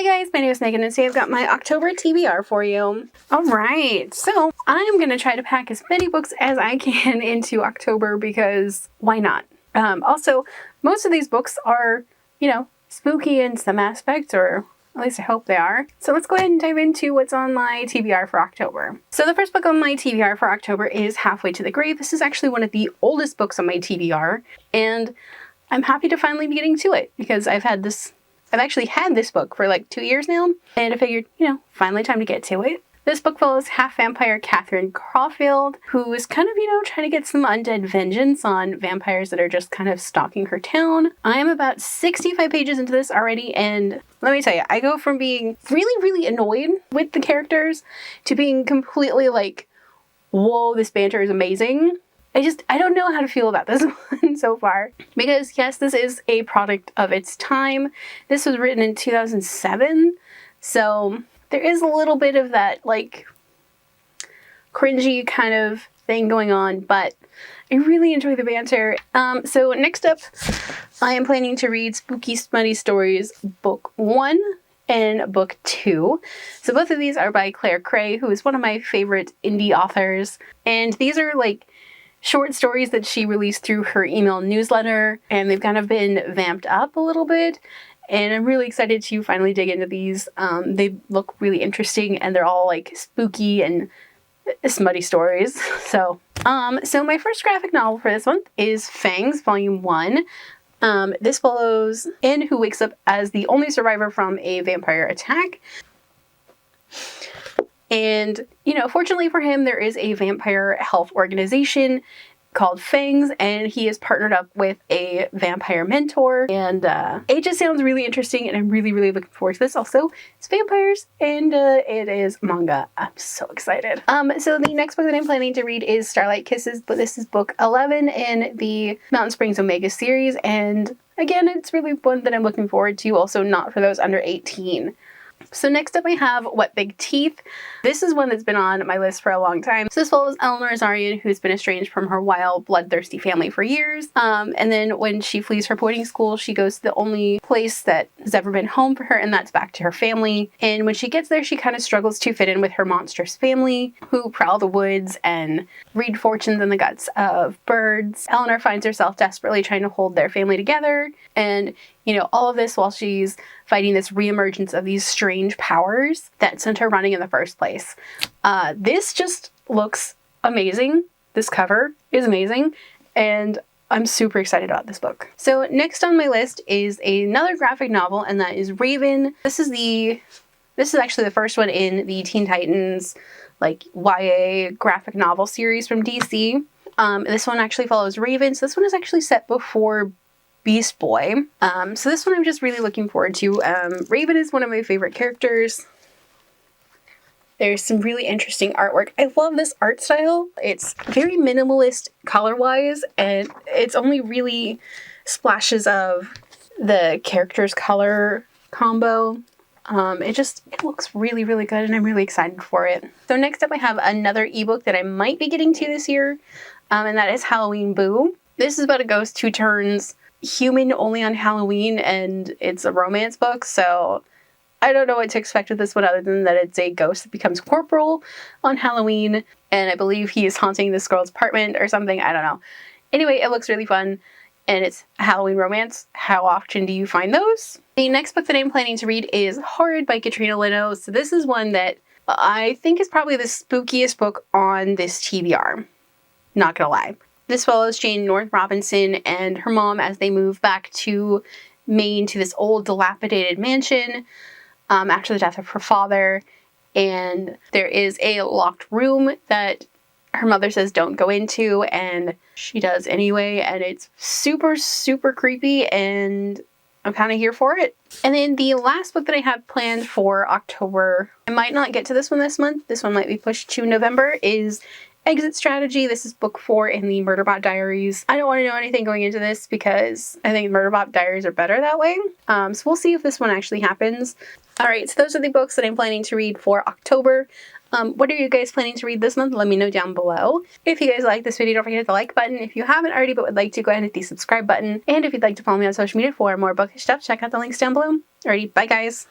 guys, my name is Megan and today I've got my October TBR for you. Alright, so I'm going to try to pack as many books as I can into October because why not? Also, most of these books are, spooky in some aspects, or at least I hope they are. So let's go ahead and dive into what's on my TBR for October. So the first book on my TBR for October is Halfway to the Grave. This is actually one of the oldest books on my TBR, and I'm happy to finally be getting to it because I've actually had this book for like 2 years now, and I figured, finally time to get to it. This book follows half-vampire Catherine Caulfield, who is kind of, trying to get some undead vengeance on vampires that are just kind of stalking her town. I am about 65 pages into this already, and let me tell you, I go from being really, really annoyed with the characters to being completely like, whoa, this banter is amazing. I don't know how to feel about this one so far. Because yes, this is a product of its time. This was written in 2007, so there is a little bit of that, like, cringy kind of thing going on, but I really enjoy the banter. So next up, I am planning to read Spooky Smutty Stories Book 1 and Book 2. So both of these are by Claire Cray, who is one of my favorite indie authors, and these are, like, short stories that she released through her email newsletter, and they've kind of been vamped up a little bit. And I'm really excited to finally dig into these. They look really interesting, and they're all like spooky and smutty stories. So my first graphic novel for this month is Fangs, Volume 1. This follows N, who wakes up as the only survivor from a vampire attack. And, fortunately for him, there is a vampire health organization called Fangs, and he is partnered up with a vampire mentor, and it just sounds really interesting, and I'm really, really looking forward to this. Also, it's vampires, and it is manga. I'm so excited. So the next book that I'm planning to read is Starlight Kisses, but this is book 11 in the Mountain Springs Omega series, and again, it's really one that I'm looking forward to, also not for those under 18. So next up I have What Big Teeth. This is one that's been on my list for a long time. So this follows Eleanor Azarian, who's been estranged from her wild, bloodthirsty family for years. And then when she flees her boarding school, she goes to the only place that has ever been home for her, and that's back to her family. And when she gets there, she kind of struggles to fit in with her monstrous family, who prowl the woods and read fortunes in the guts of birds. Eleanor finds herself desperately trying to hold their family together, and all of this while she's fighting this reemergence of these strange powers that sent her running in the first place. This just looks amazing. This cover is amazing, and I'm super excited about this book. So next on my list is another graphic novel, and that is Raven. This is actually the first one in the Teen Titans, like, YA graphic novel series from DC. This one actually follows Raven, so this one is actually set before Beast Boy. So this one I'm just really looking forward to. Raven is one of my favorite characters. There's some really interesting artwork. I love this art style. It's very minimalist color-wise, and it's only really splashes of the character's color combo. It looks really, really good, and I'm really excited for it. So next up I have another ebook that I might be getting to this year, and that is Halloween Boo. This is about a ghost who turns human only on Halloween, and it's a romance book, so I don't know what to expect with this one other than that it's a ghost that becomes corporal on Halloween, and I believe he is haunting this girl's apartment or something. I don't know. Anyway, it looks really fun, and it's a Halloween romance. How often do you find those? The next book that I'm planning to read is Horrified by Katrina Leno. So this is one that I think is probably the spookiest book on this TBR. Not gonna lie. This follows Jane North Robinson and her mom as they move back to Maine to this old dilapidated mansion after the death of her father. And there is a locked room that her mother says don't go into, and she does anyway. And it's super, super creepy, and I'm kind of here for it. And then the last book that I have planned for October, I might not get to this one this month. This one might be pushed to November, is Exit Strategy. This is book 4 in the Murderbot Diaries. I don't want to know anything going into this because I think Murderbot Diaries are better that way. So we'll see if this one actually happens. Alright, so those are the books that I'm planning to read for October. What are you guys planning to read this month? Let me know down below. If you guys like this video, don't forget to hit the like button. If you haven't already but would like to, go ahead and hit the subscribe button. And if you'd like to follow me on social media for more bookish stuff, check out the links down below. Alrighty, bye guys!